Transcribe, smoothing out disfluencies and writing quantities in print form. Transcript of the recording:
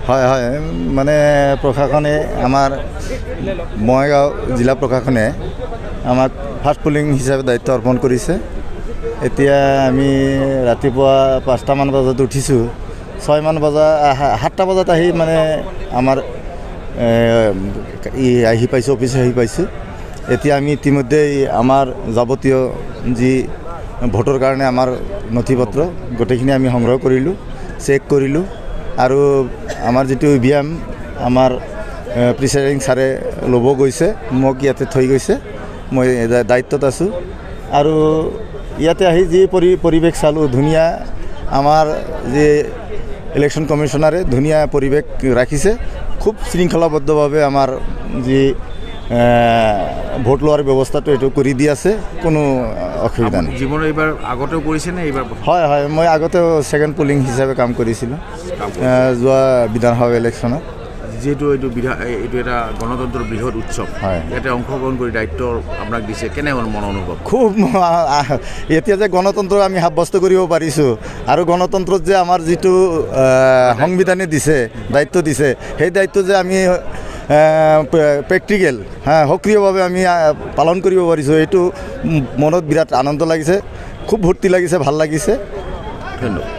হয় হয় মানে প্ৰশাসনে আমাৰ বঙাইগাঁও জিলা প্ৰশাসনে আমাক ফাৰ্ষ্ট পুলিং হিচাপে দায়িত্ব অৰ্পণ কৰিছে। এতিয়া আমি ৰাতিপুৱা 5টামান বজাত উঠিছোঁ, 6মান বজা 7টা বজাত আহি মানে আমাৰ আহি পাইছোঁ, অফিচে আহি পাইছোঁ। এতিয়া আমি ইতিমধ্যে আমাৰ যাৱতীয় যি ভোটৰ কাৰণে আমাৰ নথি পত্ৰ গোটেইখিনি আমি সংগ্ৰহ কৰিলোঁ, চেক কৰিলোঁ আৰু আমাৰ যিটো EVM আমাৰ প্ৰিচাইডিং ছাৰে ল'ব গৈছে, মোক ইয়াতে থৈ গৈছে, মই দায়িত্বত আছোঁ। আৰু ইয়াতে আহি যি পৰিৱেশ চালোঁ, ধুনীয়া আমাৰ যি ইলেকশ্যন কমিশ্যনাৰে ধুনীয়া পৰিৱেশ ৰাখিছে, খুব শৃংখলাবদ্ধভাৱে আমাৰ যি ভোট লোৱাৰ ব্যৱস্থাটো এইটো কৰি দি আছে, কোনো অসুবিধা নাই। জীৱনৰ এইবাৰ আগতেও কৰিছেনে? এইবাৰ হয় হয়, মই আগতেও ছেকেণ্ড পুলিং হিচাপে কাম কৰিছিলোঁ যোৱা বিধানসভা ইলেকশ্যনত। যিহেতু এইটো এটা গণতন্ত্ৰৰ বৃহৎ উৎসৱ, হয়, ইয়াতে অংশগ্ৰহণ কৰি দায়িত্ব আপোনাক দিছে, কেনে হ'ল মন অনুভৱ? খুব এতিয়া যে গণতন্ত্ৰ আমি সাব্যস্ত কৰিব পাৰিছোঁ আৰু গণতন্ত্ৰত যে আমাৰ যিটো সংবিধানে দিছে দায়িত্ব দিছে, সেই দায়িত্ব যে আমি প্ৰেক্টিকেল সক্ৰিয়ভাৱে আমি পালন কৰিব পাৰিছোঁ, এইটো মনত বিৰাট আনন্দ লাগিছে, খুব ফূৰ্তি লাগিছে, ভাল লাগিছে। ধন্যবাদ।